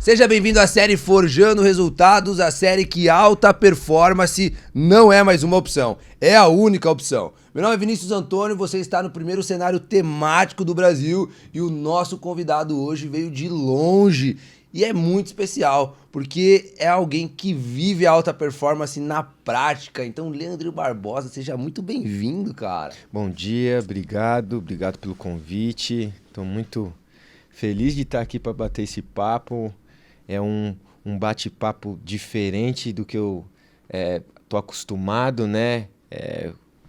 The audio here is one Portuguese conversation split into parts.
Seja bem-vindo à série Forjando Resultados, a série que alta performance não é mais uma opção, é a única opção. Meu nome é Vinícius Antônio, você está no primeiro cenário temático do Brasil e o nosso convidado hoje veio de longe e é muito especial, porque é alguém que vive a alta performance na prática. Então, Leandro Barbosa, seja muito bem-vindo, cara. Bom dia, obrigado pelo convite. Estou muito feliz de estar aqui para bater esse papo. É um bate-papo diferente do que eu tô acostumado, né?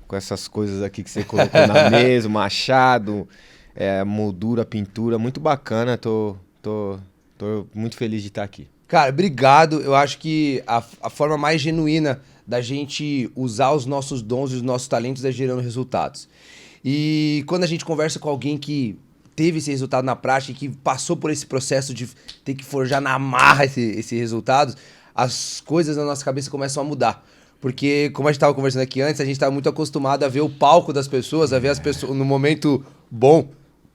Com essas coisas aqui que você colocou na mesa, machado, moldura, pintura, muito bacana. Tô muito feliz de estar aqui. Cara, obrigado. Eu acho que a forma mais genuína da gente usar os nossos dons e os nossos talentos é gerando resultados. E quando a gente conversa com alguém que teve esse resultado na prática e que passou por esse processo de ter que forjar na marra esse resultado, as coisas na nossa cabeça começam a mudar. Porque, como a gente estava conversando aqui antes, a gente estava muito acostumado a ver o palco das pessoas, a ver as pessoas no momento bom,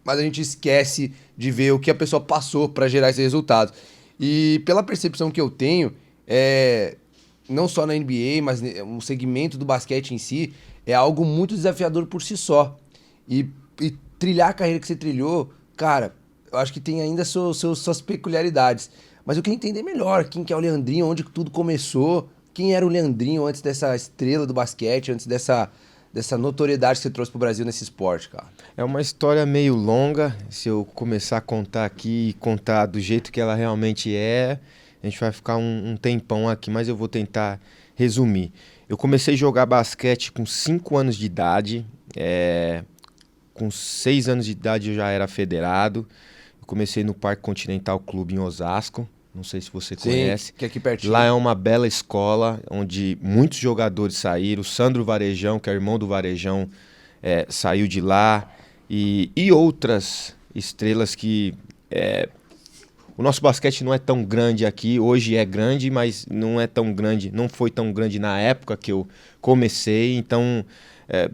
mas a gente esquece de ver o que a pessoa passou para gerar esse resultado. E pela percepção que eu tenho, não só na NBA, mas o segmento do basquete em si, é algo muito desafiador por si só. E trilhar a carreira que você trilhou, cara, eu acho que tem ainda suas peculiaridades. Mas eu queria entender melhor quem que é o Leandrinho, onde tudo começou, quem era o Leandrinho antes dessa estrela do basquete, antes dessa notoriedade que você trouxe pro Brasil nesse esporte, cara. É uma história meio longa. Se eu começar a contar aqui e contar do jeito que ela realmente é, a gente vai ficar um tempão aqui, mas eu vou tentar resumir. Eu comecei a jogar basquete com 5 anos de idade, com 6 anos de idade eu já era federado. Eu comecei no Parque Continental Clube em Osasco. Não sei se você conhece. Que é aqui pertinho. Lá é uma bela escola, onde muitos jogadores saíram. O Sandro Varejão, que é irmão do Varejão, saiu de lá. E outras estrelas que... O nosso basquete não é tão grande aqui. Hoje é grande, mas não é tão grande. Não foi tão grande na época que eu comecei. Então...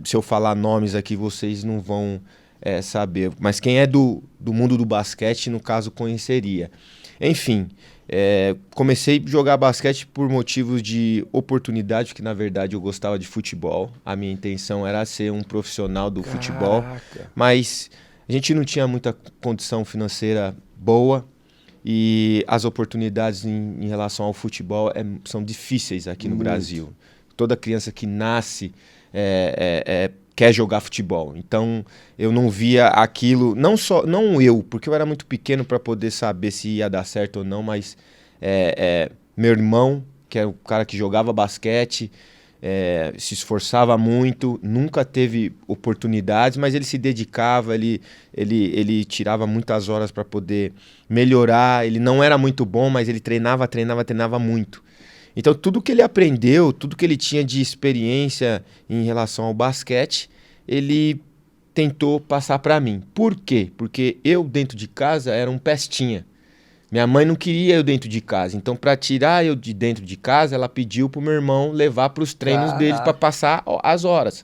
se eu falar nomes aqui, vocês não vão saber. Mas quem é do mundo do basquete, no caso, conheceria. Enfim, comecei a jogar basquete por motivos de oportunidade, porque na verdade eu gostava de futebol. A minha intenção era ser um profissional do futebol. Mas a gente não tinha muita condição financeira boa. E as oportunidades em relação ao futebol são difíceis aqui no Brasil. Toda criança que nasce... quer jogar futebol. Então eu não via aquilo, não eu, porque eu era muito pequeno para poder saber se ia dar certo ou não, mas meu irmão, que é o cara que jogava basquete, se esforçava muito, nunca teve oportunidades, mas ele se dedicava, ele tirava muitas horas para poder melhorar. Ele não era muito bom, mas ele treinava muito. Então tudo que ele aprendeu, tudo que ele tinha de experiência em relação ao basquete, ele tentou passar para mim. Por quê? Porque eu dentro de casa era um pestinha. Minha mãe não queria eu dentro de casa. Então para tirar eu de dentro de casa, ela pediu pro meu irmão levar para os treinos deles para passar as horas.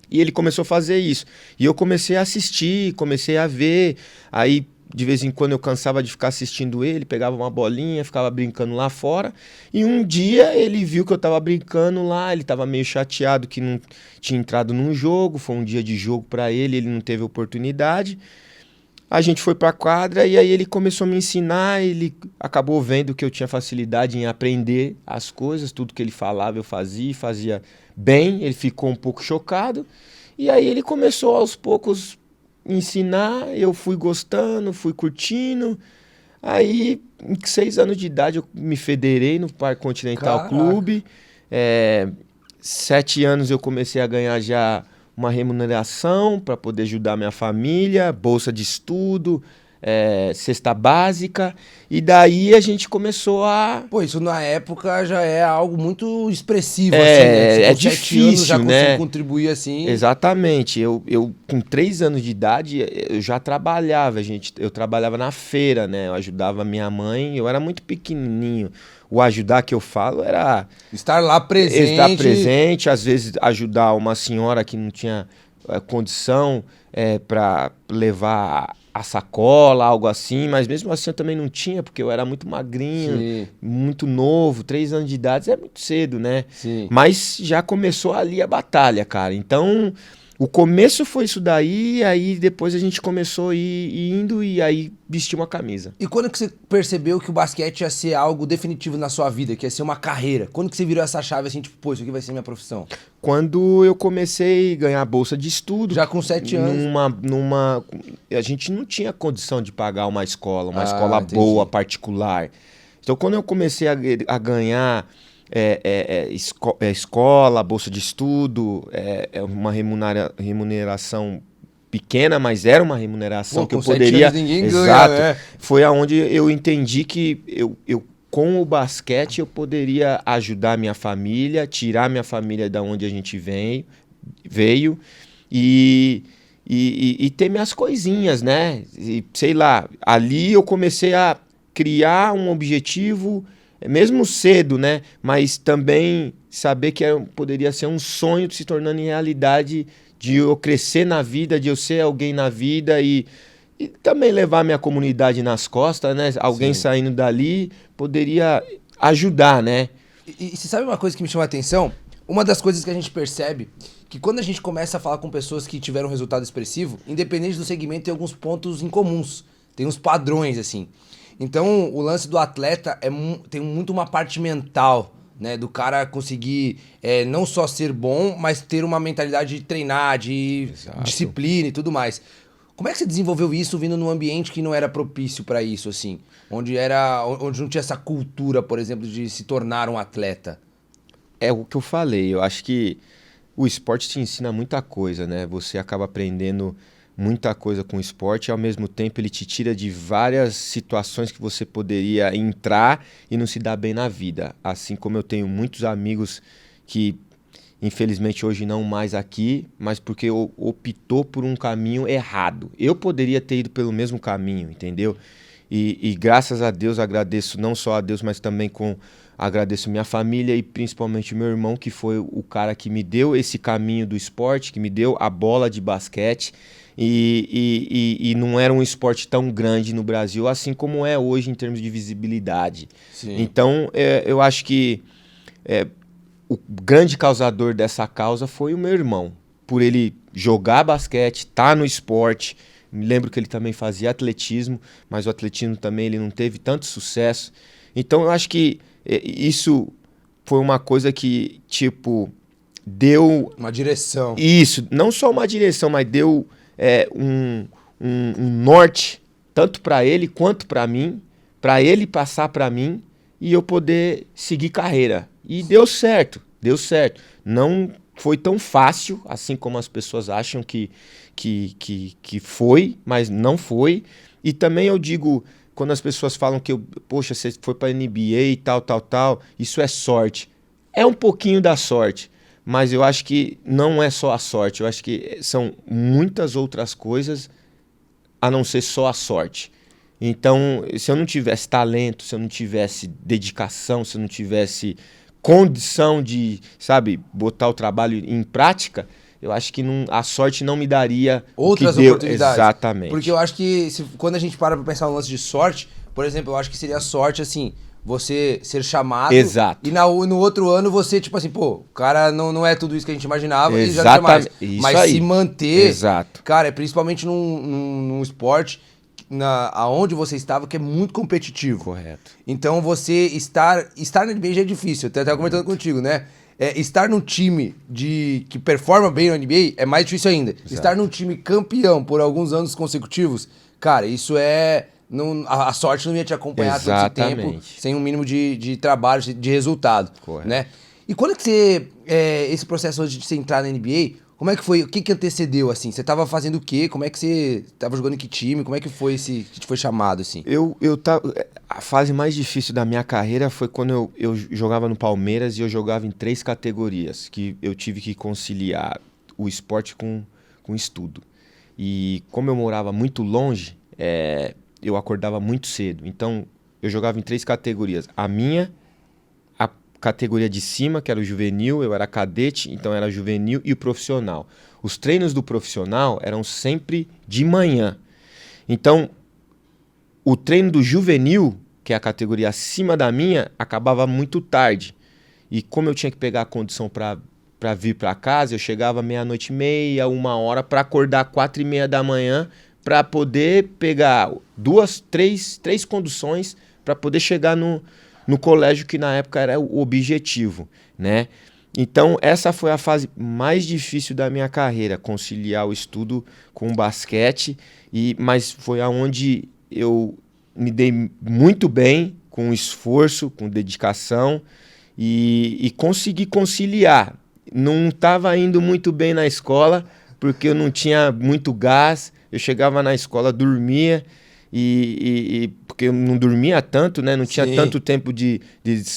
E ele começou a fazer isso. E eu comecei a assistir, comecei a ver. Aí de vez em quando eu cansava de ficar assistindo ele, pegava uma bolinha, ficava brincando lá fora. E um dia ele viu que eu tava brincando lá, ele tava meio chateado que não tinha entrado num jogo. Foi um dia de jogo para ele não teve oportunidade. A gente foi pra quadra e aí ele começou a me ensinar. Ele acabou vendo que eu tinha facilidade em aprender as coisas. Tudo que ele falava eu fazia bem. Ele ficou um pouco chocado. E aí ele começou aos poucos ensinar, eu fui gostando, fui curtindo. Aí, em 6 anos de idade, eu me federei no Parque Continental Clube. 7 anos eu comecei a ganhar já uma remuneração para poder ajudar minha família, bolsa de estudo, cesta básica. E daí a gente começou a... Pô, isso na época já é algo muito expressivo, assim, né? É difícil, já né? Contribuir assim. Exatamente. Eu com 3 anos de idade, eu já trabalhava, eu trabalhava na feira, né? Eu ajudava minha mãe, eu era muito pequenininho. O ajudar que eu falo era... Estar lá presente. Estar presente, às vezes ajudar uma senhora que não tinha condição para levar a sacola, algo assim, mas mesmo assim eu também não tinha, porque eu era muito magrinho, Sim. muito novo, 3 anos de idade, é muito cedo, né? Sim. Mas já começou ali a batalha, cara. Então, o começo foi isso daí, aí depois a gente começou a ir indo e aí vestiu uma camisa. E quando que você percebeu que o basquete ia ser algo definitivo na sua vida, que ia ser uma carreira? Quando que você virou essa chave assim, tipo, pô, isso aqui vai ser minha profissão? Quando eu comecei a ganhar bolsa de estudo, Já com 7 anos. a gente não tinha condição de pagar uma Ah, escola entendi. boa, particular. Então, quando eu comecei a ganhar escola, bolsa de estudo, uma remuneração pequena, mas era uma remuneração Pô, que eu com 7 poderia. anos ninguém ganha, Exato. né? Foi aonde eu entendi que eu com o basquete eu poderia ajudar minha família, tirar minha família da onde a gente veio e ter minhas coisinhas, né? E, sei lá, ali eu comecei a criar um objetivo, mesmo cedo, né? Mas também saber que poderia ser um sonho se tornando em realidade, de eu crescer na vida, de eu ser alguém na vida e também levar minha comunidade nas costas, né? Alguém Sim. saindo dali poderia ajudar, né? E você sabe uma coisa que me chama a atenção? Uma das coisas que a gente percebe, que quando a gente começa a falar com pessoas que tiveram resultado expressivo, independente do segmento, tem alguns pontos em comuns. Tem uns padrões, assim. Então, o lance do atleta tem muito uma parte mental, né? Do cara conseguir não só ser bom, mas ter uma mentalidade de treinar, de Exato. disciplina e tudo mais. Como é que você desenvolveu isso vindo num ambiente que não era propício pra isso, assim? Onde não tinha essa cultura, por exemplo, de se tornar um atleta? É o que eu falei, eu acho que o esporte te ensina muita coisa, né? Você acaba aprendendo muita coisa com o esporte e ao mesmo tempo ele te tira de várias situações que você poderia entrar e não se dar bem na vida. Assim como eu tenho muitos amigos que infelizmente hoje não mais aqui, mas porque optou por um caminho errado. Eu poderia ter ido pelo mesmo caminho, entendeu? E graças a Deus agradeço não só a Deus, mas também agradeço minha família e principalmente meu irmão, que foi o cara que me deu esse caminho do esporte, que me deu a bola de basquete. E não era um esporte tão grande no Brasil, assim como é hoje em termos de visibilidade. Sim. Então, eu acho que o grande causador dessa causa foi o meu irmão. Por ele jogar basquete, estar no esporte. Me lembro que ele também fazia atletismo, mas o atletismo também ele não teve tanto sucesso. Então eu acho que isso foi uma coisa que, tipo, deu... Uma direção. Isso, não só uma direção, mas deu um norte, tanto para ele quanto para mim, para ele passar para mim e eu poder seguir carreira. E deu certo, deu certo. Não foi tão fácil, assim como as pessoas acham que foi, mas não foi. E também eu digo, quando as pessoas falam que, poxa, você foi para a NBA e tal, isso é sorte. É um pouquinho da sorte, mas eu acho que não é só a sorte. Eu acho que são muitas outras coisas a não ser só a sorte. Então, se eu não tivesse talento, se eu não tivesse dedicação, se eu não tivesse condição de, sabe, botar o trabalho em prática, eu acho que a sorte não me daria outras o que deu. oportunidades. Exatamente. Porque eu acho que quando a gente para pra pensar no lance de sorte, por exemplo, eu acho que seria sorte, assim, você ser chamado. Exato. E no outro ano você, tipo assim, pô, o cara não é tudo isso que a gente imaginava e já não Exatamente. mais. Isso Mas aí. se manter, Exato. cara, é principalmente num esporte aonde você estava, que é muito competitivo. Correto. Então você estar na NBA já é difícil. Eu até comentando contigo, né? Estar num time que performa bem na NBA é mais difícil ainda. Exato. Estar num time campeão por alguns anos consecutivos, cara, isso é... a sorte não ia te acompanhar todo esse tempo Exatamente. sem um mínimo de trabalho, de resultado. Correto. Né? E quando é que você... esse processo antes de você entrar na NBA, como é que foi? O que antecedeu, assim? Você tava fazendo o quê? Como é que você tava jogando em que time? Como é que foi que te foi chamado, assim? A fase mais difícil da minha carreira foi quando eu jogava no Palmeiras e eu jogava em 3 categorias, que eu tive que conciliar o esporte com estudo. E como eu morava muito longe, eu acordava muito cedo. Então, eu jogava em 3 categorias. A categoria de cima, que era o juvenil, eu era cadete, então era juvenil e o profissional. Os treinos do profissional eram sempre de manhã. Então, o treino do juvenil, que é a categoria acima da minha, acabava muito tarde. E como eu tinha que pegar a condição para vir para casa, eu chegava 00:30, 1h para acordar 4:30 da manhã para poder pegar três conduções para poder chegar no colégio que na época era o objetivo, né? Então essa foi a fase mais difícil da minha carreira, conciliar o estudo com o basquete, mas foi aonde eu me dei muito bem, com esforço, com dedicação e consegui conciliar. Não estava indo muito bem na escola, porque eu não tinha muito gás, eu chegava na escola, dormia, porque eu não dormia tanto, né? Não tinha tanto tempo de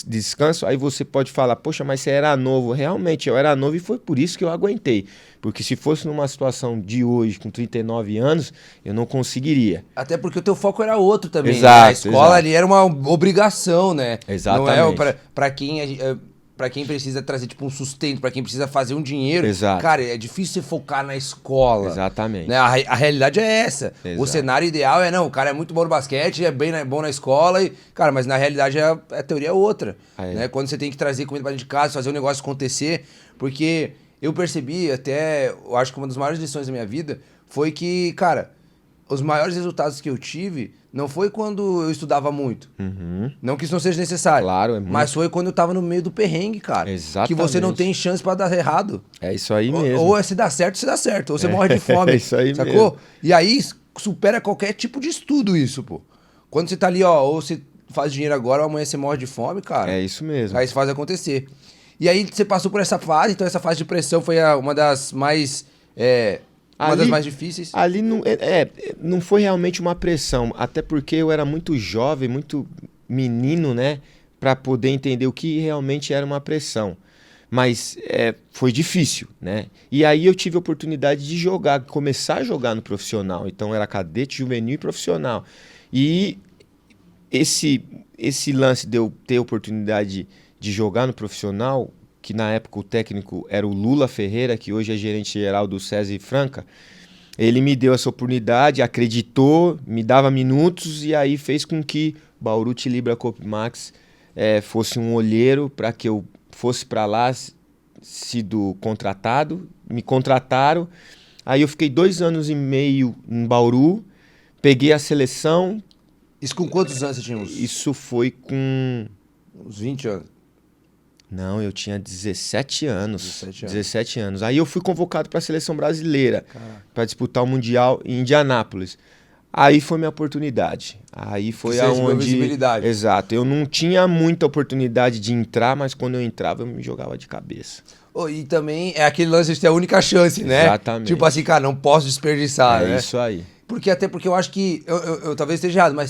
descanso. Aí você pode falar, poxa, mas você era novo. Realmente, eu era novo e foi por isso que eu aguentei. Porque se fosse numa situação de hoje, com 39 anos, eu não conseguiria. Até porque o teu foco era outro também. Exato, né? A escola ali era uma obrigação, né? Exatamente. Não é pra quem precisa trazer tipo um sustento, pra quem precisa fazer um dinheiro. Exato. Cara, é difícil você focar na escola. Exatamente. Né? A realidade é essa. Exato. O cenário ideal é, não, o cara é muito bom no basquete, é bom na escola, cara, mas na realidade a teoria é outra. Né? Quando você tem que trazer comida pra dentro de casa, fazer um negócio acontecer, porque eu percebi até, eu acho que uma das maiores lições da minha vida foi que, cara, os maiores resultados que eu tive não foi quando eu estudava muito. Uhum. Não que isso não seja necessário. Claro, é muito. Mas foi quando eu tava no meio do perrengue, cara. Exatamente. Que você não tem chance pra dar errado. É isso aí mesmo. Ou se dá certo, se dá certo. Ou você morre de fome. É isso aí sacou? mesmo. E aí supera qualquer tipo de estudo isso, pô. Quando você tá ali, ó, ou você faz dinheiro agora, ou amanhã você morre de fome, cara. É isso mesmo. Aí você faz acontecer. E aí você passou por essa fase, então essa fase de pressão foi uma das mais... Uma das mais difíceis. Ali não foi realmente uma pressão, até porque eu era muito jovem, muito menino, né? Para poder entender o que realmente era uma pressão. Mas foi difícil, né? E aí eu tive a oportunidade de começar a jogar no profissional. Então era cadete, juvenil e profissional. E esse lance de eu ter a oportunidade de jogar no profissional, que na época o técnico era o Lula Ferreira, que hoje é gerente geral do SESI Franca, ele me deu essa oportunidade, acreditou, me dava minutos e aí fez com que Bauru Tilibra Copmax fosse um olheiro para que eu fosse para lá, sido contratado, me contrataram, aí eu fiquei 2 anos e meio em Bauru, peguei a seleção. Isso com quantos anos você tinha? Isso foi com... Uns 20 anos. Não, eu tinha 17 anos. 17 anos. Aí eu fui convocado para a seleção brasileira para disputar o Mundial em Indianápolis. Aí foi minha oportunidade. Aí foi aonde... visibilidade. Exato. Eu não tinha muita oportunidade de entrar, mas quando eu entrava eu me jogava de cabeça. E também é aquele lance de ter a única chance, né? Exatamente. Tipo assim, cara, não posso desperdiçar, né? É isso aí. Até porque eu acho que... Eu talvez esteja errado, mas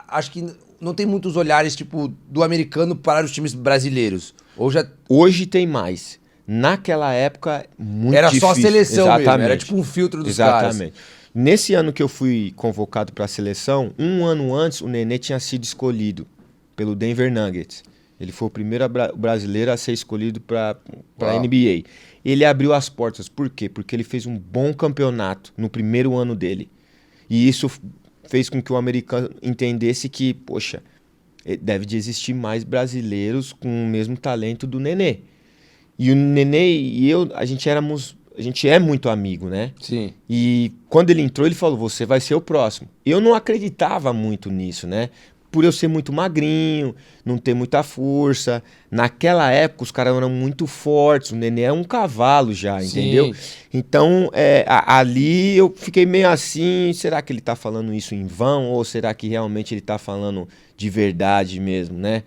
acho que não tem muitos olhares, tipo, do americano para os times brasileiros. Hoje tem mais. Naquela época, muito era difícil. Era só a seleção. Exatamente. Mesmo. Era tipo um filtro dos Exatamente. caras. Nesse ano que eu fui convocado para a seleção, 1 ano antes, o Nenê tinha sido escolhido pelo Denver Nuggets. Ele foi o primeiro brasileiro a ser escolhido para a NBA. Ele abriu as portas. Por quê? Porque ele fez um bom campeonato no primeiro ano dele. E isso fez com que o americano entendesse que, poxa, deve de existir mais brasileiros com o mesmo talento do Nenê. E o Nenê e eu, a gente é muito amigo, né? Sim. E quando ele entrou, ele falou, você vai ser o próximo. Eu não acreditava muito nisso, né? Por eu ser muito magrinho, não ter muita força. Naquela época, os caras eram muito fortes. O Nenê é um cavalo já, entendeu? Então, ali eu fiquei meio assim, será que ele tá falando isso em vão? Ou será que realmente ele tá falando de verdade mesmo, né?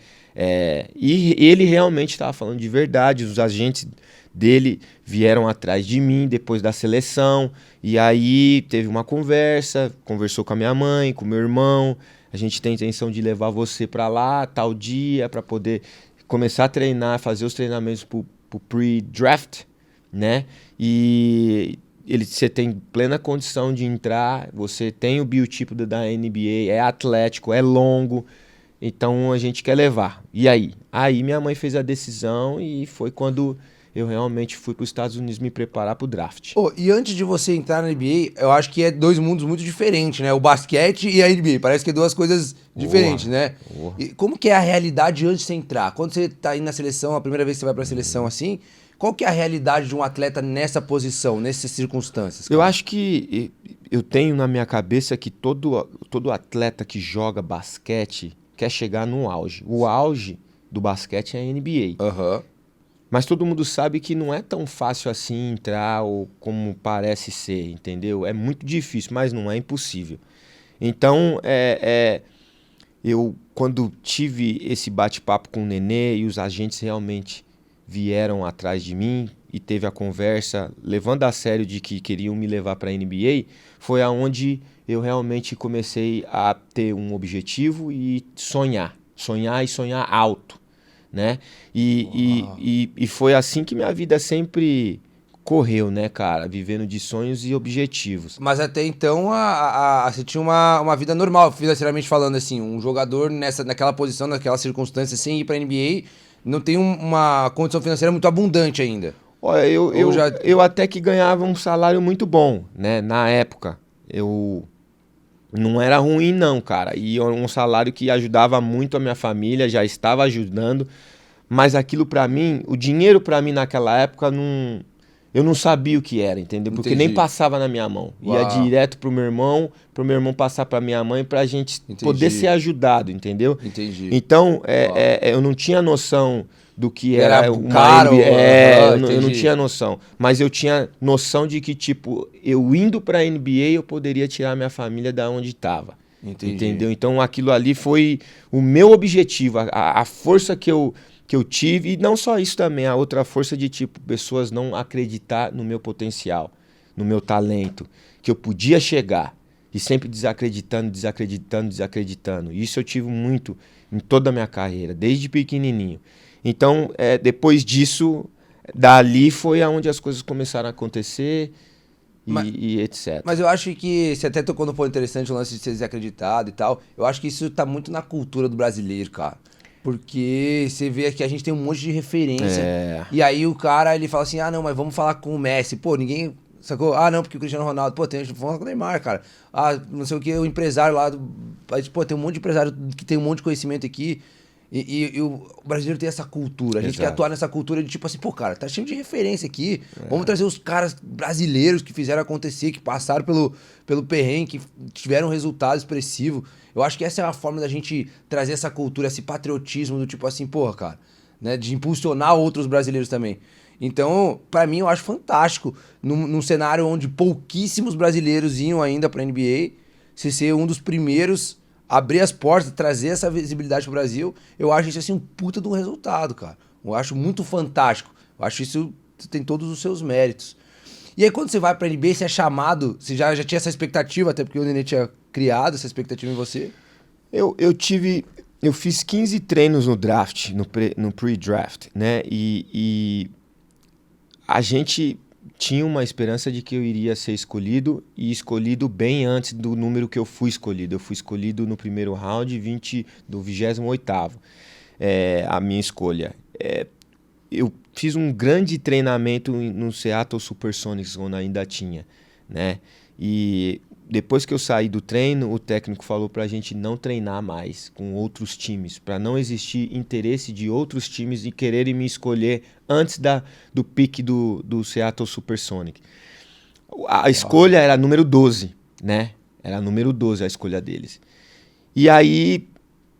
E ele realmente estava falando de verdade. Os agentes dele vieram atrás de mim depois da seleção. E aí teve uma conversou com a minha mãe, com o meu irmão. A gente tem a intenção de levar você para lá, tal dia, para poder começar a treinar, fazer os treinamentos pro pre-draft, né? E você tem plena condição de entrar, você tem o biotipo da NBA, é atlético, é longo, então a gente quer levar. E aí? Aí minha mãe fez a decisão e foi quando eu realmente fui para os Estados Unidos me preparar para o draft. Oh, e antes de você entrar na NBA, eu acho que é dois mundos muito diferentes, né? O basquete e a NBA. Parece que é duas coisas diferentes, né? E como que é a realidade antes de você entrar? Quando você tá indo na seleção, a primeira vez que você vai pra seleção assim, qual que é a realidade de um atleta nessa posição, nessas circunstâncias? Eu acho que eu tenho na minha cabeça que todo atleta que joga basquete quer chegar no auge. O auge do basquete é a NBA. Aham. Mas todo mundo sabe que não é tão fácil assim entrar ou como parece ser, entendeu? É muito difícil, mas não é impossível. Então, eu, quando tive esse bate-papo com o Nenê e os agentes realmente vieram atrás de mim e teve a conversa, levando a sério de que queriam me levar para a NBA, foi aonde eu realmente comecei a ter um objetivo e sonhar e sonhar alto, né? E foi assim que minha vida sempre correu, né, cara? Vivendo de sonhos e objetivos. Mas até então você tinha uma vida normal, financeiramente falando, assim. Um jogador naquela posição, naquela circunstância, sem ir pra NBA, não tem uma condição financeira muito abundante ainda. Olha, eu até que ganhava um salário muito bom, né? Na época. Eu não era ruim, não, cara. E era um salário que ajudava muito a minha família, já estava ajudando. Mas aquilo pra mim, o dinheiro pra mim naquela época, eu não sabia o que era, entendeu? Porque Entendi. nem passava na minha mão. Ia Uau. direto pro meu irmão passar pra minha mãe pra gente Entendi. poder ser ajudado, entendeu? Entendi. Então, Uau. eu não tinha noção do que Era era uma caro, NBA. aham, Eu não entendi. tinha noção. Mas eu tinha noção de que, tipo, eu indo pra NBA, eu poderia tirar minha família da onde estava. Entendi. Entendeu? Então aquilo ali foi o meu objetivo, a força que eu tive, e não só isso também, a outra força de tipo, pessoas não acreditar no meu potencial, no meu talento, que eu podia chegar, e sempre desacreditando. Isso eu tive muito em toda a minha carreira, desde pequenininho. Então, depois disso, dali foi aonde as coisas começaram a acontecer e etc. Mas eu acho que você até tocou no ponto interessante o lance de ser desacreditado e tal. Eu acho que isso tá muito na cultura do brasileiro, cara. Porque você vê que a gente tem um monte de referência. E aí o cara, ele fala assim, ah, não, mas vamos falar com o Messi. Pô, ninguém... Sacou? Ah, não, porque o Cristiano Ronaldo... Pô, vamos falar com o Neymar, cara. Ah, não sei o que, o empresário lá... Pô, tem um monte de empresário que tem um monte de conhecimento aqui. E o brasileiro tem essa cultura. A gente quer Exato. atuar nessa cultura de tipo assim, pô, cara, tá cheio de referência aqui. Vamos trazer os caras brasileiros que fizeram acontecer, que passaram pelo perrengue, que tiveram um resultado expressivo. Eu acho que essa é a forma da gente trazer essa cultura, esse patriotismo do tipo assim, porra, cara, né? De impulsionar outros brasileiros também. Então, pra mim, eu acho fantástico, num cenário onde pouquíssimos brasileiros iam ainda pra NBA, se ser um dos primeiros abrir as portas, trazer essa visibilidade pro Brasil, eu acho isso assim um puta de um resultado, cara. Eu acho muito fantástico. Eu acho isso tem todos os seus méritos. E aí quando você vai pra NBA, você é chamado, você já tinha essa expectativa, até porque o Nenê tinha criado essa expectativa em você? Eu fiz 15 treinos no draft, no pre-draft, né? E a gente tinha uma esperança de que eu iria ser escolhido e escolhido bem antes do número que eu fui escolhido. Eu fui escolhido no primeiro round do 28º, a minha escolha. Eu fiz um grande treinamento no Seattle Supersonics, quando ainda tinha, né? E depois que eu saí do treino, o técnico falou pra gente não treinar mais com outros times, para não existir interesse de outros times em quererem me escolher antes do pique do Seattle Supersonics. A escolha era número 12, né? Era número 12 a escolha deles. E aí,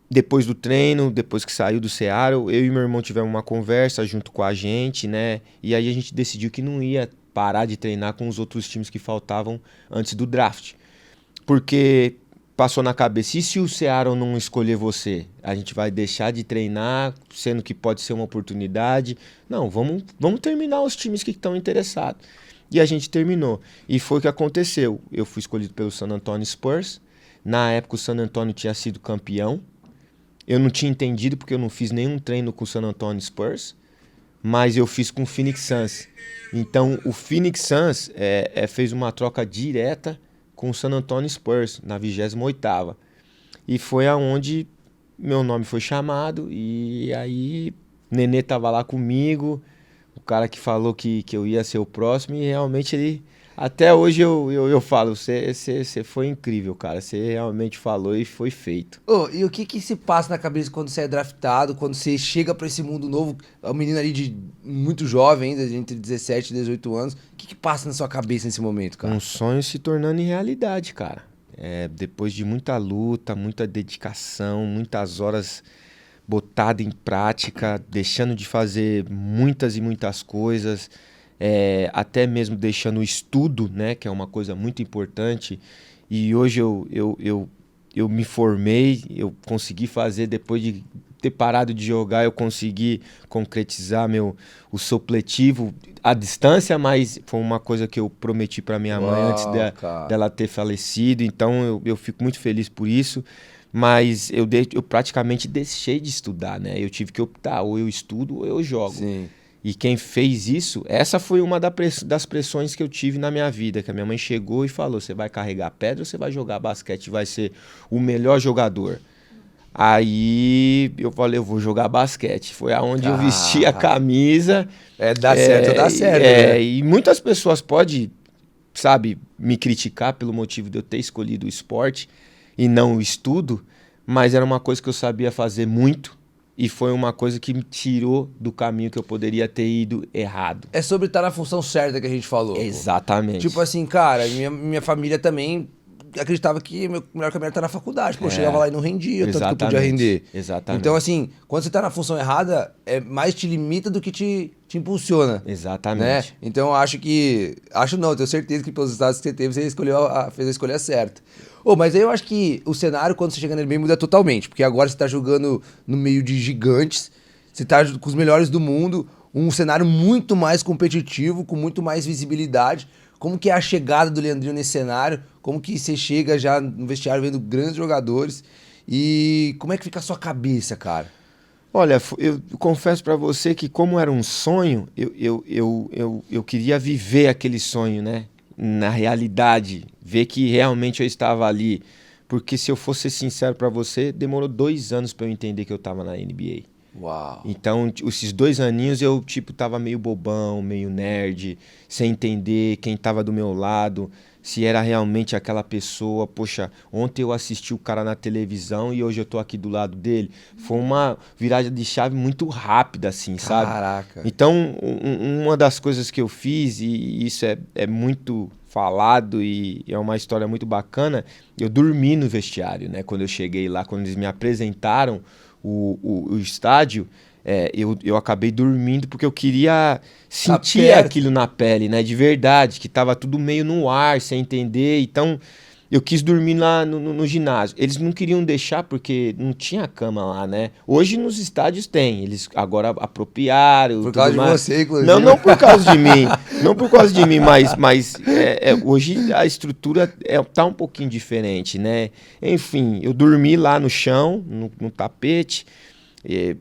depois do treino, depois que saiu do Seattle, eu e meu irmão tivemos uma conversa junto com a gente, né? E aí a gente decidiu que não ia parar de treinar com os outros times que faltavam antes do draft. Porque passou na cabeça, e se o Seattle não escolher você? A gente vai deixar de treinar, sendo que pode ser uma oportunidade? Não, vamos terminar os times que estão interessados. E a gente terminou. E foi o que aconteceu. Eu fui escolhido pelo San Antonio Spurs. Na época o San Antonio tinha sido campeão. Eu não tinha entendido porque eu não fiz nenhum treino com o San Antonio Spurs. Mas eu fiz com o Phoenix Suns. Então o Phoenix Suns fez uma troca direta com o San Antonio Spurs, na 28ª. E foi aonde meu nome foi chamado, e aí Nenê tava lá comigo, O cara que falou que eu ia ser o próximo e realmente ele... Até hoje eu falo, você foi incrível, cara. Você realmente falou e foi feito. Ô, e o que que se passa na cabeça quando você é draftado, quando você chega pra esse mundo novo, é um menino ali de muito jovem ainda, entre 17 e 18 anos, o que que passa na sua cabeça nesse momento, cara? Um sonho se tornando em realidade, cara. É, depois de muita luta, muita dedicação, muitas horas botada em prática, deixando de fazer muitas e muitas coisas, até mesmo deixando o estudo, né, que é uma coisa muito importante. E hoje eu me formei, eu consegui fazer, depois de ter parado de jogar, eu consegui concretizar o supletivo à distância, mas foi uma coisa que eu prometi para minha mãe antes Uau, cara. dela ter falecido, então eu fico muito feliz por isso. Mas eu praticamente deixei de estudar, né? Eu tive que optar, ou eu estudo ou eu jogo. Sim. E quem fez isso, essa foi uma das pressões que eu tive na minha vida, que a minha mãe chegou e falou, você vai carregar pedra ou você vai jogar basquete, vai ser o melhor jogador? Aí eu falei, eu vou jogar basquete. Foi aonde eu vesti a camisa. Dá certo, dá certo, né? E muitas pessoas podem, sabe, me criticar pelo motivo de eu ter escolhido o esporte e não o estudo, mas era uma coisa que eu sabia fazer muito e foi uma coisa que me tirou do caminho que eu poderia ter ido errado. É sobre estar na função certa que a gente falou. Pô. Exatamente. Tipo assim, cara, minha família também acreditava que meu melhor caminho era estar na faculdade. Pô, eu chegava lá e não rendia, tanto que eu podia render. Exatamente. Então, assim, quando você tá na função errada, mais te limita do que te impulsiona. Exatamente. Né? Então, eu acho que... Acho não, tenho certeza que pelos estados que você teve, você fez a escolha certa. Mas aí eu acho que o cenário, quando você chega na NBA, muda totalmente. Porque agora você tá jogando no meio de gigantes, você tá com os melhores do mundo, um cenário muito mais competitivo, com muito mais visibilidade. Como que é a chegada do Leandrinho nesse cenário? Como que você chega já no vestiário vendo grandes jogadores? E como é que fica a sua cabeça, cara? Olha, eu confesso pra você que como era um sonho, eu queria viver aquele sonho, né? Na realidade, ver que realmente eu estava ali. Porque se eu fosse sincero pra você, demorou 2 anos pra eu entender que eu tava na NBA. Uau. Então, esses 2 aninhos eu, tipo, tava meio bobão, meio nerd, sem entender quem tava do meu lado, se era realmente aquela pessoa. Poxa, ontem eu assisti o cara na televisão e hoje eu tô aqui do lado dele. Foi uma virada de chave muito rápida, assim, sabe? Caraca. Então, uma das coisas que eu fiz, e isso é muito falado e é uma história muito bacana, eu dormi no vestiário, né? Quando eu cheguei lá, quando eles me apresentaram o estádio, eu acabei dormindo porque eu queria sentir aquilo na pele, né? De verdade, que tava tudo meio no ar, sem entender. Então, eu quis dormir lá no ginásio. Eles não queriam deixar porque não tinha cama lá, né? Hoje nos estádios tem. Eles agora apropriaram. Por causa de você, inclusive. Não por causa de mim. Não por causa de mim, mas hoje a estrutura tá um pouquinho diferente, né? Enfim, eu dormi lá no chão, no tapete. E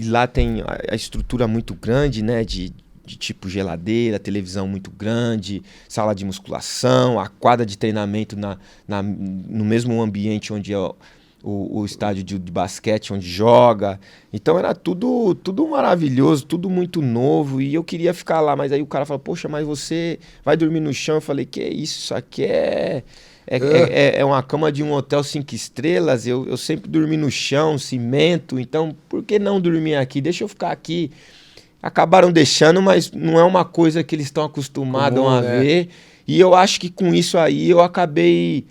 lá tem a estrutura muito grande, né? De tipo geladeira, televisão muito grande, sala de musculação, a quadra de treinamento no mesmo ambiente onde é o estádio de basquete, onde joga. Então era tudo maravilhoso, tudo muito novo e eu queria ficar lá. Mas aí o cara falou, poxa, mas você vai dormir no chão? Eu falei, que isso aqui é uma cama de um hotel 5 estrelas, eu sempre dormi no chão, cimento, então por que não dormir aqui? Deixa eu ficar aqui. Acabaram deixando, mas não é uma coisa que eles estão acostumados a ver. E eu acho que com isso aí eu acabei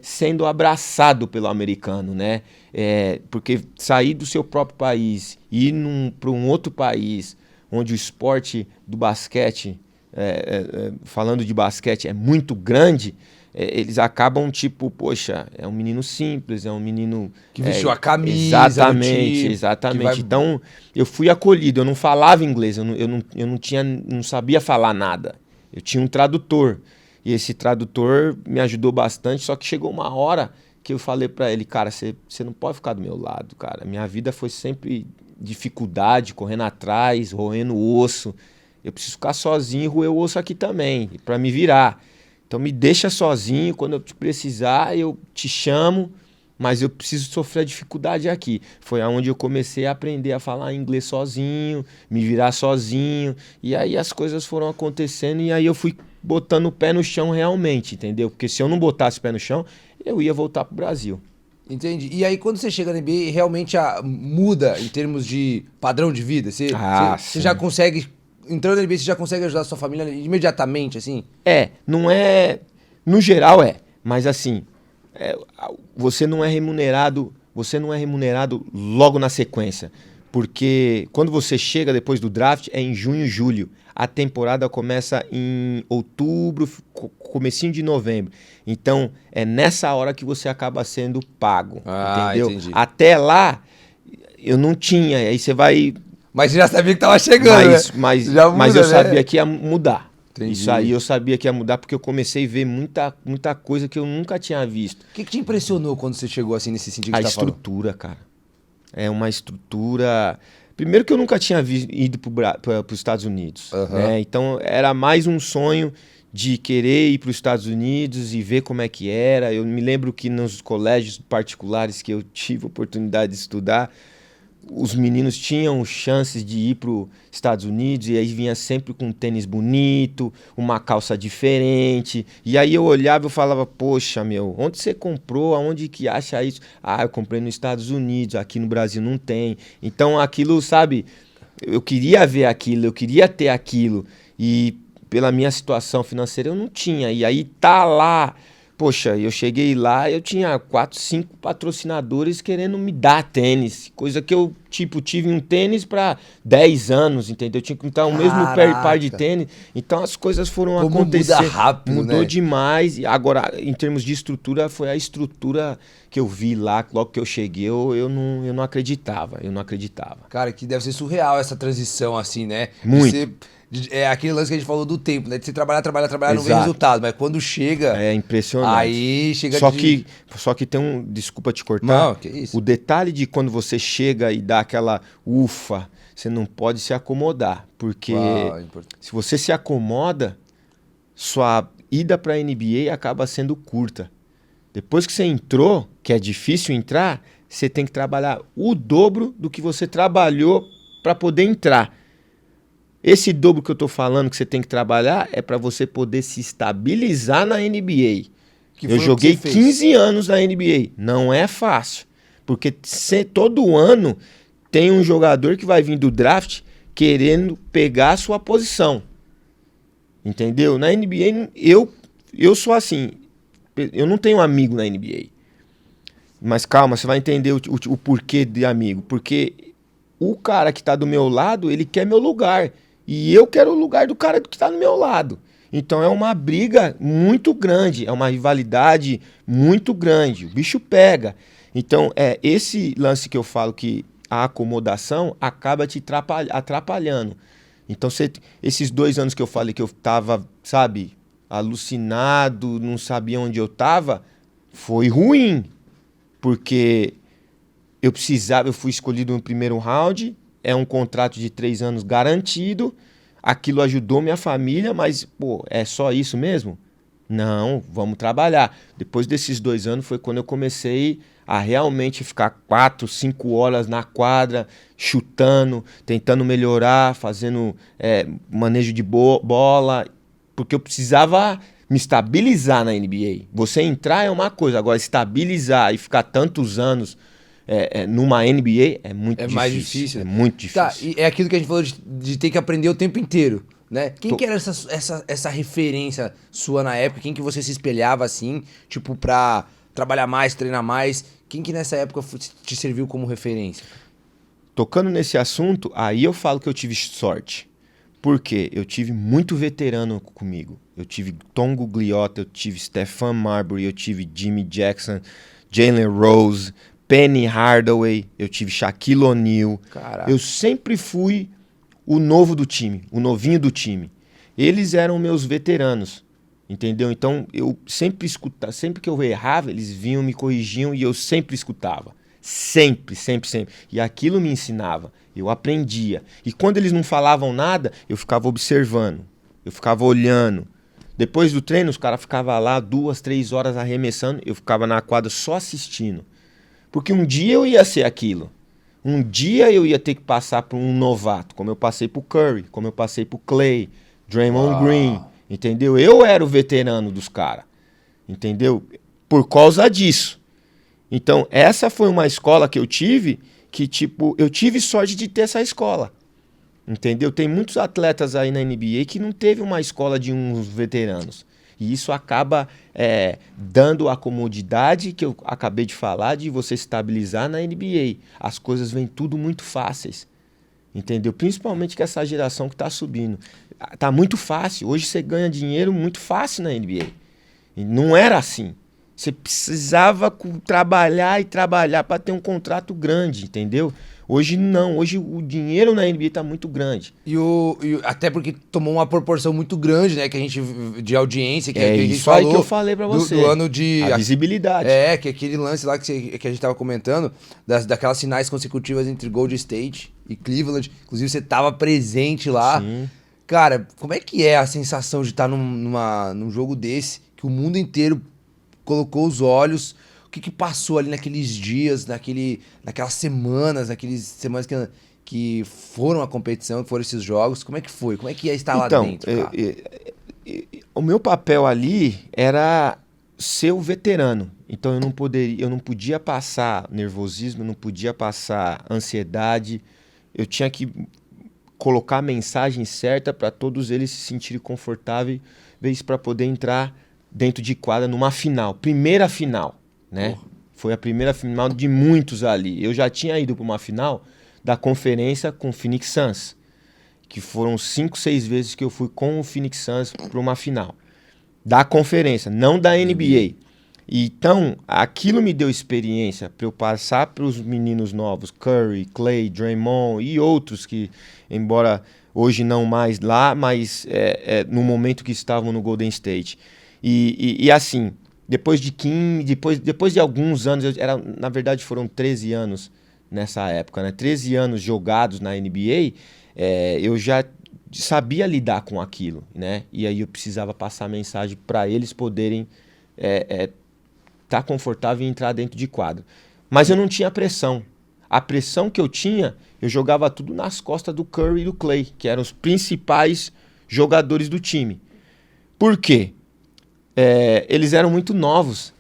sendo abraçado pelo americano, né? Porque sair do seu próprio país e ir para um outro país onde o esporte do basquete, falando de basquete, é muito grande, eles acabam tipo, poxa, é um menino simples, é um menino... Que vestiu a camisa. Exatamente. Então, eu fui acolhido, eu não falava inglês, eu não sabia falar nada. Eu tinha um tradutor, e esse tradutor me ajudou bastante, só que chegou uma hora que eu falei pra ele, cara, você não pode ficar do meu lado, cara. Minha vida foi sempre dificuldade, correndo atrás, roendo o osso. Eu preciso ficar sozinho e roer o osso aqui também, pra me virar. Então me deixa sozinho, quando eu te precisar, eu te chamo mas eu preciso sofrer a dificuldade aqui. Foi aonde eu comecei a aprender a falar inglês sozinho, me virar sozinho, e aí as coisas foram acontecendo e aí eu fui botando o pé no chão realmente, entendeu? Porque se eu não botasse o pé no chão, eu ia voltar pro Brasil. Entendi. E aí, quando você chega na NBA, realmente muda em termos de padrão de vida? Você já consegue, entrando na NBA, você já consegue ajudar a sua família imediatamente, assim? Não é... No geral mas assim, você não é remunerado logo na sequência. Porque quando você chega depois do draft, é em junho, julho. A temporada começa em outubro, comecinho de novembro. Então, é nessa hora que você acaba sendo pago, entendeu? Entendi. Até lá, eu não tinha. Aí você vai... Mas você já sabia que tava chegando, né? Mas eu sabia que ia mudar. Entendi. Isso aí eu sabia que ia mudar porque eu comecei a ver muita coisa que eu nunca tinha visto. O que te impressionou quando você chegou assim nesse sentido que você tá falando? A estrutura, cara. É uma estrutura... Primeiro que eu nunca tinha ido para os Estados Unidos. Né? Então era mais um sonho de querer ir para os Estados Unidos e ver como é que era. Eu me lembro que nos colégios particulares que eu tive a oportunidade de estudar, os meninos tinham chances de ir para os Estados Unidos e aí vinha sempre com um tênis bonito, uma calça diferente. E aí eu olhava e falava, poxa, meu, onde você comprou? Aonde que acha isso? Ah, eu comprei nos Estados Unidos, aqui no Brasil não tem. Então aquilo, sabe, eu queria ver aquilo, eu queria ter aquilo. E pela minha situação financeira eu não tinha. E aí tá lá... Poxa, eu cheguei lá, eu tinha 4, 5 patrocinadores querendo me dar tênis. Coisa que eu, tive um tênis para 10 anos, entendeu? Eu tinha que comprar o mesmo par de tênis. Então as coisas foram acontecendo. Muda rápido, mudou, né? demais. E agora, em termos de estrutura, foi a estrutura que eu vi lá, logo que eu cheguei, eu não acreditava. Eu não acreditava. Cara, que deve ser surreal essa transição, assim, né? Muito. É aquele lance que a gente falou do tempo, né? De você trabalhar, não vê resultado. Mas quando chega... É impressionante. Aí chega Só que tem um... Desculpa te cortar. Não, que isso. O detalhe de quando você chega e dá aquela ufa, você não pode se acomodar. Porque se você se acomoda, sua ida pra NBA acaba sendo curta. Depois que você entrou, que é difícil entrar, você tem que trabalhar o dobro do que você trabalhou para poder entrar. Esse dobro que eu tô falando que você tem que trabalhar é para você poder se estabilizar na NBA. Eu joguei 15 anos na NBA. Não é fácil. Porque todo ano tem um jogador que vai vir do draft querendo pegar a sua posição. Entendeu? Na NBA, eu sou assim. Eu não tenho amigo na NBA. Mas calma, você vai entender o porquê de amigo. Porque o cara que tá do meu lado, ele quer meu lugar. E eu quero o lugar do cara que está do meu lado. Então é uma briga muito grande, é uma rivalidade muito grande. O bicho pega. Então é esse lance que eu falo que a acomodação acaba te atrapalhando. Então esses 2 anos que eu falei que eu tava, sabe, alucinado, não sabia onde eu tava, foi ruim. Porque eu fui escolhido no primeiro round... É um contrato de 3 anos garantido. Aquilo ajudou minha família, mas, pô, é só isso mesmo? Não, vamos trabalhar. Depois desses 2 anos foi quando eu comecei a realmente ficar 4, 5 horas na quadra, chutando, tentando melhorar, fazendo manejo de bola, porque eu precisava me estabilizar na NBA. Você entrar é uma coisa, agora estabilizar e ficar tantos anos... numa NBA é muito difícil. Mais difícil. É muito difícil. Tá, e é aquilo que a gente falou de ter que aprender o tempo inteiro, né? Quem que era essa referência sua na época? Quem que você se espelhava assim, tipo, pra trabalhar mais, treinar mais? Quem que nessa época te serviu como referência? Tocando nesse assunto, aí eu falo que eu tive sorte. Por quê? Eu tive muito veterano comigo. Eu tive Tom Gugliotta, eu tive Stephon Marbury, eu tive Jimmy Jackson, Jalen Rose... Penny Hardaway, eu tive Shaquille O'Neal. Caraca. Eu sempre fui o novo do time, o novinho do time. Eles eram meus veteranos, entendeu? Então eu sempre escutava, sempre que eu errava, eles vinham, me corrigiam e eu sempre escutava. Sempre, sempre, sempre. E aquilo me ensinava, eu aprendia. E quando eles não falavam nada, eu ficava observando, eu ficava olhando. Depois do treino, os caras ficavam lá 2, 3 horas arremessando, eu ficava na quadra só assistindo. Porque um dia eu ia ser aquilo. Um dia eu ia ter que passar por um novato, como eu passei pro Curry, como eu passei pro Clay, Draymond Green, entendeu? Eu era o veterano dos caras, entendeu? Por causa disso. Então, essa foi uma escola que eu tive, que tipo, eu tive sorte de ter essa escola, entendeu? Tem muitos atletas aí na NBA que não teve uma escola de uns veteranos. E isso acaba dando a comodidade que eu acabei de falar de você estabilizar na NBA. As coisas vêm tudo muito fáceis, entendeu? Principalmente com essa geração que está subindo. Tá muito fácil. Hoje você ganha dinheiro muito fácil na NBA. E não era assim. Você precisava trabalhar e trabalhar para ter um contrato grande, entendeu? Hoje não, hoje o dinheiro na NBA tá muito grande. Até porque tomou uma proporção muito grande, né? Que a gente, de audiência, que É a gente isso falou. aí que eu falei pra você. Do ano de... A visibilidade. Que aquele lance lá que a gente tava comentando, daquelas finais consecutivas entre Golden State e Cleveland. Inclusive você tava presente lá. Sim. Cara, como é que é a sensação de estar num jogo desse, que o mundo inteiro colocou os olhos... O que passou ali naqueles dias, naquelas semanas que foram a competição, que foram esses jogos? Como é que foi? Como é que é estar lá dentro, cara? O meu papel ali era ser o veterano. Então eu não podia passar nervosismo, eu não podia passar ansiedade. Eu tinha que colocar a mensagem certa para todos eles se sentirem confortáveis para poder entrar dentro de quadra numa final, primeira final. Né? Foi a primeira final de muitos ali. Eu já tinha ido para uma final da conferência com o Phoenix Suns, que foram 5, 6 vezes que eu fui com o Phoenix Suns para uma final da conferência, não da NBA. Então, aquilo me deu experiência para eu passar para os meninos novos, Curry, Clay, Draymond e outros que, embora hoje não mais lá, mas no momento que estavam no Golden State. E assim... Depois de alguns anos, na verdade foram 13 anos nessa época, né? 13 anos jogados na NBA, eu já sabia lidar com aquilo, né? E aí eu precisava passar a mensagem para eles poderem estar confortável e entrar dentro de quadro. Mas eu não tinha pressão. A pressão que eu tinha, eu jogava tudo nas costas do Curry e do Clay, que eram os principais jogadores do time. Por quê? Eles eram muito novos,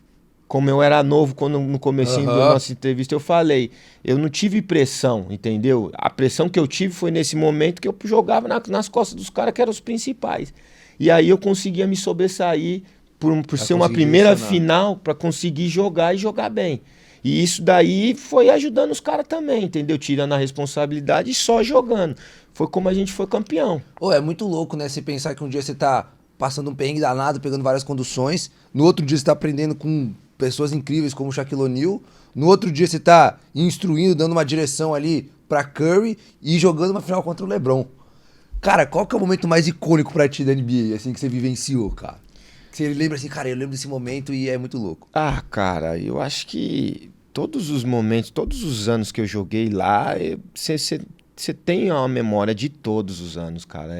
como eu era novo quando no comecinho da nossa entrevista eu falei, eu não tive pressão, entendeu? A pressão que eu tive foi nesse momento que eu jogava nas costas dos caras que eram os principais. E aí eu conseguia me sobressair por ser uma primeira final, para conseguir jogar e jogar bem. E isso daí foi ajudando os caras também, entendeu? Tirando a responsabilidade e só jogando. Foi como a gente foi campeão. É muito louco, né? Você pensar que um dia você tá passando um perrengue danado, pegando várias conduções. No outro dia você tá aprendendo com pessoas incríveis como o Shaquille O'Neal. No outro dia você tá instruindo, dando uma direção ali pra Curry e jogando uma final contra o LeBron. Cara, qual que é o momento mais icônico pra ti da NBA, assim, que você vivenciou, cara? Que você lembra assim, cara, eu lembro desse momento e é muito louco. Ah, cara, eu acho que todos os momentos, todos os anos que eu joguei lá, você tem uma memória de todos os anos, cara.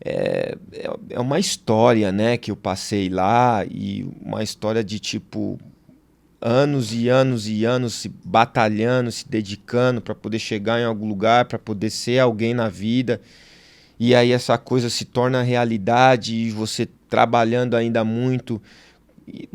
É uma história, né, que eu passei lá e uma história de, tipo, anos e anos e anos se batalhando, se dedicando para poder chegar em algum lugar, para poder ser alguém na vida. E aí essa coisa se torna realidade e você trabalhando ainda muito.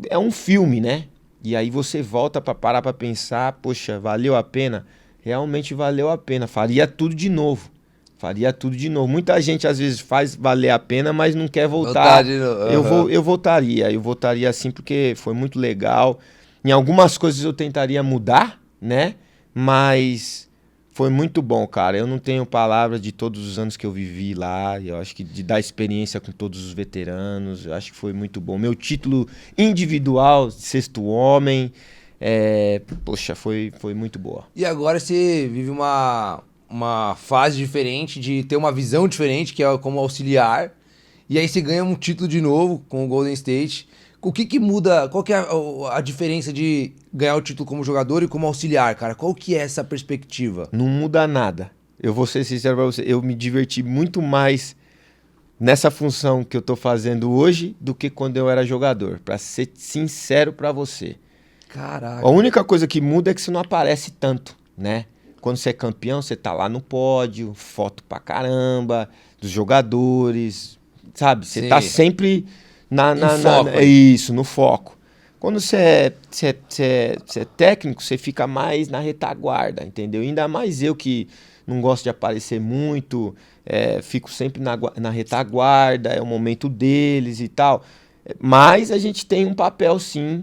É um filme, né? E aí você volta para parar para pensar, poxa, valeu a pena? Realmente valeu a pena, faria tudo de novo. Faria tudo de novo. Muita gente às vezes faz valer a pena, mas não quer voltar. Eu voltaria assim porque foi muito legal. Em algumas coisas eu tentaria mudar, né? Mas foi muito bom, cara. Eu não tenho palavras de todos os anos que eu vivi lá. Eu acho que de dar experiência com todos os veteranos, eu acho que foi muito bom. Meu título individual, sexto homem, poxa, foi muito boa. E agora você vive uma fase diferente, de ter uma visão diferente, que é como auxiliar, e aí você ganha um título de novo com o Golden State. O que muda, qual que é a diferença de ganhar o título como jogador e como auxiliar, cara? Qual que é essa perspectiva? Não muda nada. Eu vou ser sincero pra você, eu me diverti muito mais nessa função que eu tô fazendo hoje do que quando eu era jogador, pra ser sincero pra você. Caraca. A única coisa que muda é que você não aparece tanto, né? Quando você é campeão, você tá lá no pódio, foto pra caramba, dos jogadores, sabe? Você Sim. tá sempre Foco aí. isso, no foco. Quando você é técnico, você fica mais na retaguarda, entendeu? Ainda mais eu que não gosto de aparecer muito, fico sempre na retaguarda, é o momento deles e tal. Mas a gente tem um papel, sim,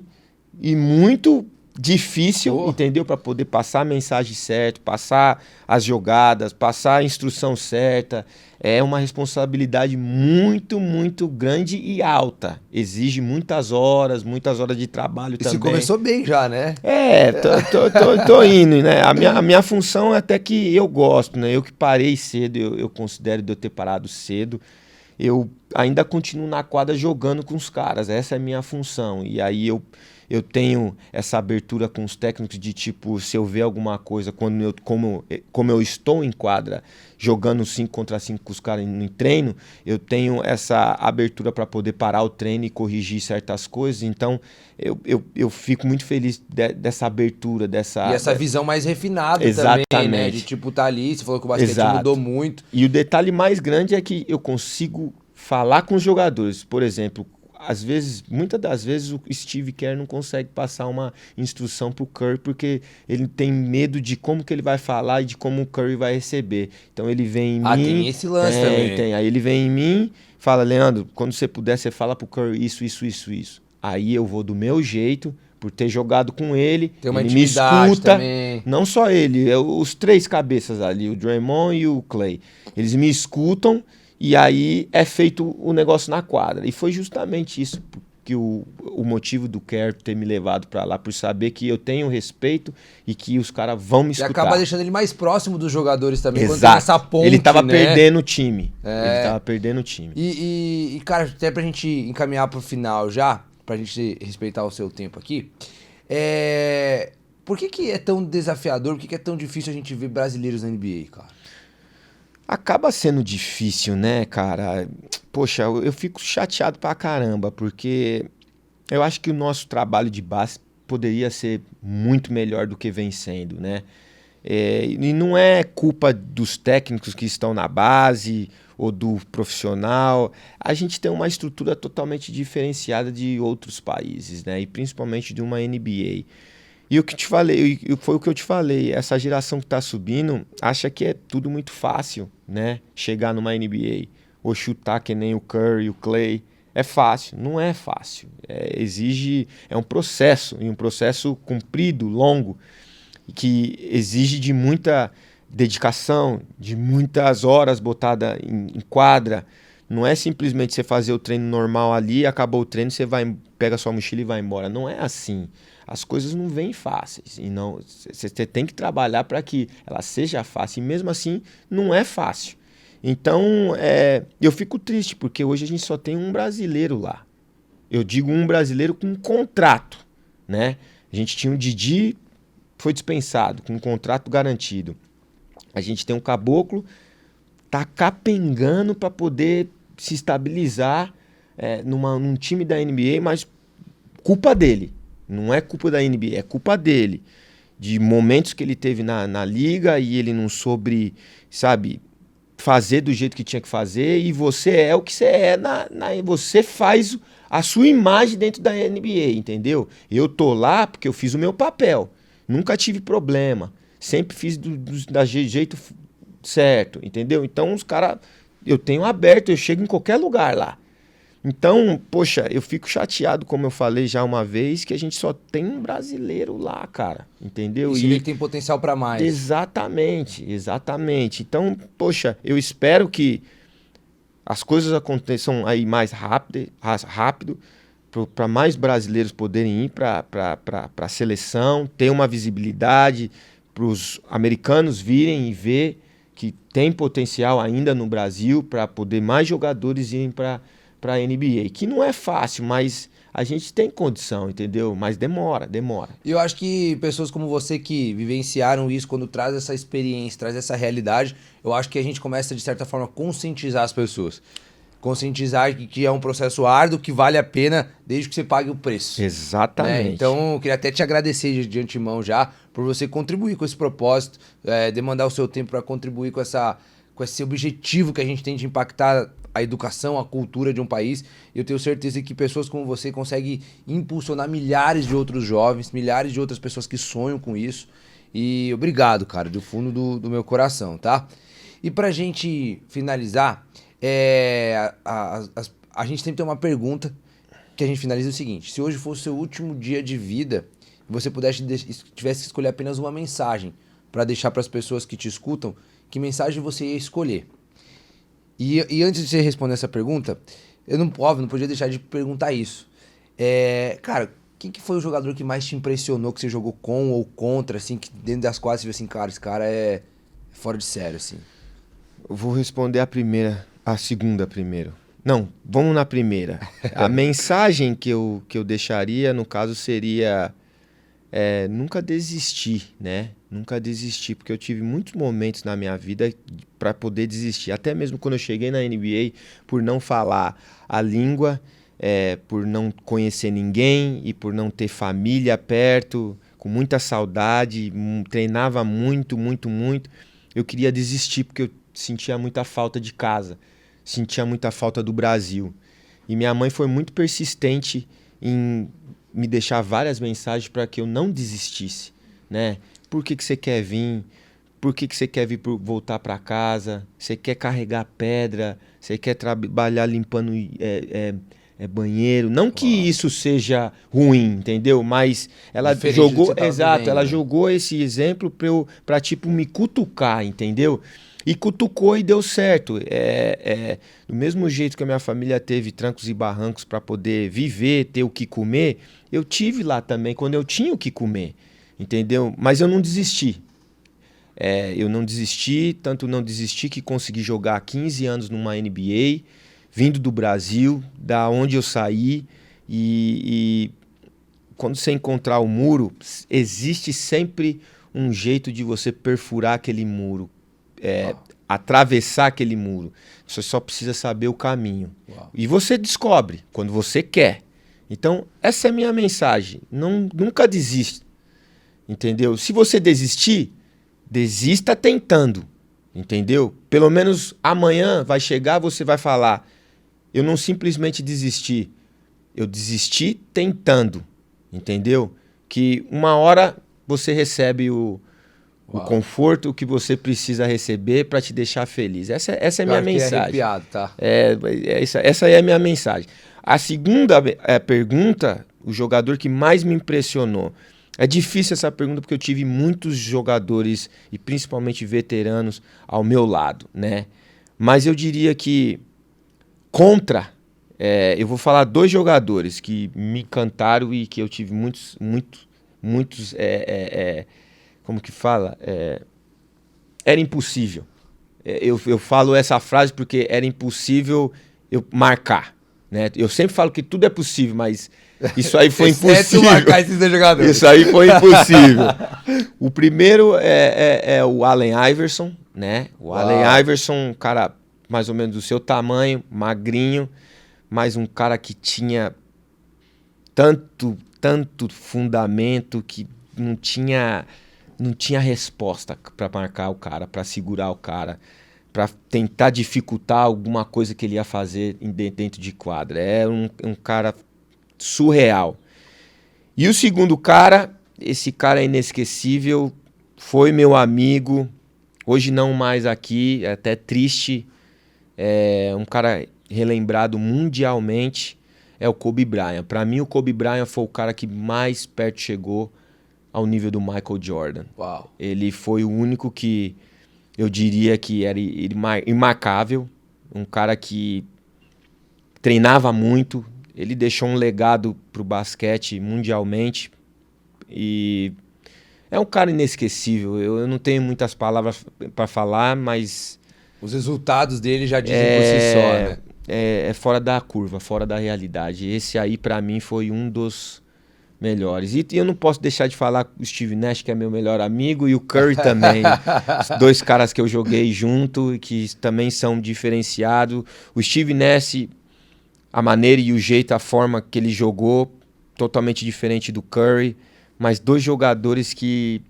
e muito difícil, Pô. entendeu? Para poder passar a mensagem certa, passar as jogadas, passar a instrução certa. É uma responsabilidade muito, muito grande e alta. Exige muitas horas de trabalho E também. você começou bem já, né? Tô indo, né? A minha função é até que eu gosto, né? Eu que parei cedo, eu considero de eu ter parado cedo. Eu ainda continuo na quadra jogando com os caras, essa é a minha função. E aí eu tenho essa abertura com os técnicos de tipo, se eu ver alguma coisa, como eu estou em quadra, jogando 5 contra 5 com os caras em treino, eu tenho essa abertura para poder parar o treino e corrigir certas coisas. Então, eu fico muito feliz dessa abertura, dessa... E essa visão mais refinada Exatamente. também, né? De tipo, tá ali, você falou que o basquete Exato. mudou muito. E o detalhe mais grande é que eu consigo falar com os jogadores. Por exemplo, muitas das vezes o Steve Kerr não consegue passar uma instrução pro Curry porque ele tem medo de como que ele vai falar e de como o Curry vai receber. Então ele vem em mim... Tem esse lance também. Tem. Aí ele vem em mim, fala, Leandro, quando você puder, você fala pro Curry isso. Aí eu vou do meu jeito, por ter jogado com ele, Tem uma ele me intimidade escuta. também. Não só ele, os 3 cabeças ali, o Draymond e o Clay. Eles me escutam e aí é feito o negócio na quadra. E foi justamente isso que o motivo do Kerr ter me levado pra lá, por saber que eu tenho respeito e que os caras vão me escutar. E acaba deixando ele mais próximo dos jogadores também, Exato. quando tem essa ponte, ele tava né? perdendo o time. É. Ele tava perdendo o time. E, cara, até pra gente encaminhar pro final já, pra gente respeitar o seu tempo aqui, por que é tão desafiador, por que é tão difícil a gente ver brasileiros na NBA, cara? Acaba sendo difícil, né, cara? Poxa, eu fico chateado pra caramba, porque eu acho que o nosso trabalho de base poderia ser muito melhor do que vem sendo, né? E não é culpa dos técnicos que estão na base ou do profissional. A gente tem uma estrutura totalmente diferenciada de outros países, né? E principalmente de uma NBA. E o que te falei, foi o que eu te falei, essa geração que tá subindo acha que é tudo muito fácil, né? Chegar numa NBA ou chutar que nem o Curry, o Clay. É fácil, não é fácil. É um processo, e um processo comprido, longo, que exige de muita dedicação, de muitas horas botada em quadra. Não é simplesmente você fazer o treino normal ali, acabou o treino, você pega sua mochila e vai embora. Não é assim. As coisas não vêm fáceis. E não, você tem que trabalhar para que ela seja fácil. E mesmo assim, não é fácil. Então, eu fico triste, porque hoje a gente só tem um brasileiro lá. Eu digo um brasileiro com um contrato, né? A gente tinha o Didi, foi dispensado, com um contrato garantido. A gente tem um Caboclo, tá capengando para poder se estabilizar num time da NBA, mas culpa dele. Não é culpa da NBA, é culpa dele. De momentos que ele teve na liga e ele não soube, sabe, fazer do jeito que tinha que fazer. E você é o que você é. Você faz a sua imagem dentro da NBA, entendeu? Eu tô lá porque eu fiz o meu papel. Nunca tive problema. Sempre fiz do jeito certo, entendeu? Então os caras... Eu tenho aberto, eu chego em qualquer lugar lá. Então, poxa, eu fico chateado, como eu falei já uma vez, que a gente só tem um brasileiro lá, cara, entendeu? E você vê que tem potencial pra mais. Exatamente. Então, poxa, eu espero que as coisas aconteçam aí mais rápido para mais brasileiros poderem ir para a seleção, ter uma visibilidade, para os americanos virem e ver que tem potencial ainda no Brasil para poder mais jogadores irem para a NBA, que não é fácil, mas a gente tem condição, entendeu? Mas demora. E eu acho que pessoas como você que vivenciaram isso, quando traz essa experiência, traz essa realidade, eu acho que a gente começa, de certa forma, a conscientizar as pessoas. conscientizar que é um processo árduo, que vale a pena desde que você pague o preço. Exatamente. Né? Então, eu queria até te agradecer de antemão já por você contribuir com esse propósito, demandar o seu tempo para contribuir com esse objetivo que a gente tem de impactar a educação, a cultura de um país. Eu tenho certeza que pessoas como você conseguem impulsionar milhares de outros jovens, milhares de outras pessoas que sonham com isso. E obrigado, cara, do fundo do meu coração, tá? E pra gente finalizar, a gente sempre tem uma pergunta que a gente finaliza o seguinte: se hoje fosse o seu último dia de vida, você tivesse que escolher apenas uma mensagem para deixar para as pessoas que te escutam, que mensagem você ia escolher? E antes de você responder essa pergunta, eu não podia deixar de perguntar isso. Cara, quem que foi o jogador que mais te impressionou, que você jogou com ou contra, assim, que dentro das quadras você viu assim, cara, esse cara é fora de sério, assim? Eu vou responder a segunda primeiro. Não, vamos na primeira. A mensagem que eu deixaria, no caso, seria nunca desistir, né? Nunca desistir, porque eu tive muitos momentos na minha vida para poder desistir. Até mesmo quando eu cheguei na NBA, por não falar a língua, por não conhecer ninguém e por não ter família perto, com muita saudade, treinava muito, muito, muito. Eu queria desistir porque eu sentia muita falta de casa, sentia muita falta do Brasil. E minha mãe foi muito persistente em me deixar várias mensagens para que eu não desistisse, né? Por que você quer vir? Por que você quer voltar para casa? Você quer carregar pedra? Você quer trabalhar limpando banheiro? Não que isso seja ruim, entendeu? Mas ela jogou, exato, ela jogou esse exemplo para tipo me cutucar, entendeu? E cutucou e deu certo. Do mesmo jeito que a minha família teve trancos e barrancos para poder viver, ter o que comer, eu tive lá também quando eu tinha o que comer, entendeu? Mas eu não desisti. Eu não desisti, tanto não desisti que consegui jogar 15 anos numa NBA, vindo do Brasil, da onde eu saí. E quando você encontrar o muro, existe sempre um jeito de você perfurar aquele muro. Atravessar aquele muro. Você só precisa saber o caminho. Uau. E você descobre quando você quer. Então, essa é a minha mensagem. Nunca desista. Entendeu? Se você desistir, desista tentando. Entendeu? Pelo menos amanhã vai chegar, você vai falar: eu não simplesmente desisti. Eu desisti tentando. Entendeu? Que uma hora você recebe o conforto que você precisa receber para te deixar feliz. Essa é a minha mensagem. Arrepiado, tá? Essa é a minha mensagem. A segunda pergunta, o jogador que mais me impressionou. É difícil essa pergunta porque eu tive muitos jogadores, e principalmente veteranos, ao meu lado, né? Mas eu diria que eu vou falar 2 jogadores que me encantaram e que eu tive muitos como que fala? Era impossível. Eu falo essa frase porque era impossível eu marcar, né? Eu sempre falo que tudo é possível, mas isso aí foi impossível. Marcar esses 2 jogadores. Isso aí foi impossível. O primeiro é o Allen Iverson, né? O Allen Iverson, um cara mais ou menos do seu tamanho, magrinho, mas um cara que tinha tanto fundamento que não tinha resposta para marcar o cara, para segurar o cara, para tentar dificultar alguma coisa que ele ia fazer dentro de quadra. É um cara surreal. E o segundo cara, esse cara é inesquecível, foi meu amigo, hoje não mais aqui, é até triste, é um cara relembrado mundialmente, é o Kobe Bryant. Para mim, o Kobe Bryant foi o cara que mais perto chegou ao nível do Michael Jordan. Uau. Ele foi o único que eu diria que era imarcável, um cara que treinava muito, ele deixou um legado pro basquete mundialmente e é um cara inesquecível. Eu não tenho muitas palavras para falar, mas os resultados dele já dizem por si só, né? É fora da curva, fora da realidade. Esse aí para mim foi um dos melhores. E eu não posso deixar de falar o Steve Nash, que é meu melhor amigo, e o Curry também. Os dois caras que eu joguei junto e que também são diferenciados. O Steve Nash, a maneira e o jeito, a forma que ele jogou, totalmente diferente do Curry. Mas dois jogadores que...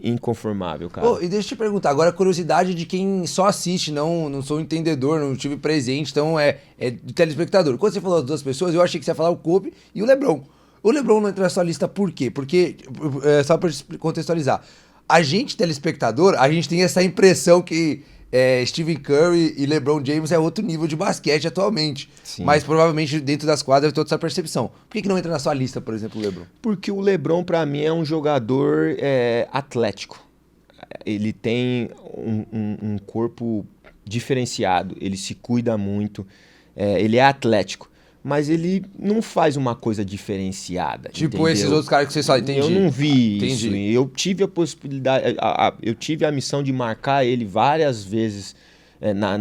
inconformável, cara. E deixa eu te perguntar, agora a curiosidade de quem só assiste, não sou um entendedor, não estive presente, então é do telespectador. Quando você falou das duas pessoas, eu achei que você ia falar o Kobe e o LeBron. O LeBron não entra na sua lista por quê? Porque, só pra contextualizar, a gente, telespectador, a gente tem essa impressão que Stephen Curry e LeBron James é outro nível de basquete atualmente. Sim. Mas provavelmente dentro das quadras toda essa percepção. Por que não entra na sua lista, por exemplo, o LeBron? Porque o LeBron, pra mim, é um jogador atlético. Ele tem um corpo diferenciado, ele se cuida muito, ele é atlético. Mas ele não faz uma coisa diferenciada. Tipo entendeu? Esses outros caras que você só entende. Eu não vi isso. Eu tive a possibilidade, eu tive a missão de marcar ele várias vezes na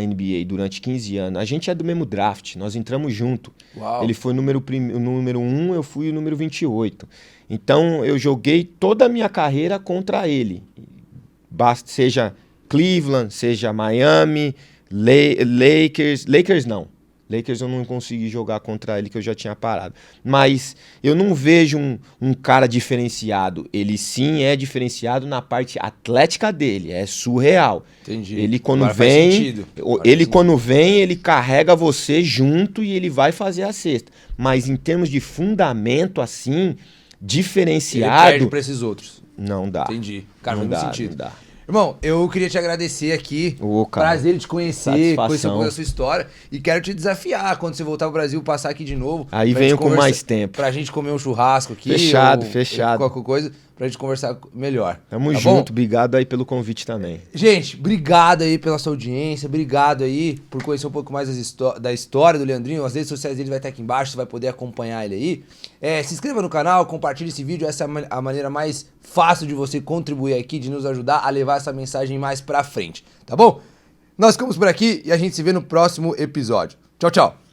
NBA durante 15 anos. A gente é do mesmo draft, nós entramos junto. Uau. Ele foi o número 1, eu fui o número 28. Então eu joguei toda a minha carreira contra ele. Seja Cleveland, seja Miami, Lakers não. Lakers eu não consegui jogar contra ele, que eu já tinha parado. Mas eu não vejo um cara diferenciado. Ele sim é diferenciado na parte atlética dele. É surreal. Entendi. Ele quando vem, ele carrega você junto e ele vai fazer a cesta. Mas em termos de fundamento, assim, diferenciado... Ele perde pra esses outros. Não dá. Entendi. Cara, não faz dá, muito sentido. Não dá. Irmão, eu queria te agradecer aqui. Prazer de te conhecer um pouco da sua história. E quero te desafiar quando você voltar pro Brasil, passar aqui de novo. Aí venho com mais tempo. Pra gente comer um churrasco aqui. Fechado. Qualquer coisa, pra gente conversar melhor. Tamo junto. Obrigado aí pelo convite também. Gente, obrigado aí pela sua audiência. Obrigado aí por conhecer um pouco mais da história do Leandrinho. As redes sociais dele vai estar aqui embaixo, você vai poder acompanhar ele aí. Se inscreva no canal, compartilhe esse vídeo. Essa é a maneira mais fácil de você contribuir aqui, de nos ajudar a levar essa mensagem mais pra frente, tá bom? Nós ficamos por aqui e a gente se vê no próximo episódio. Tchau, tchau!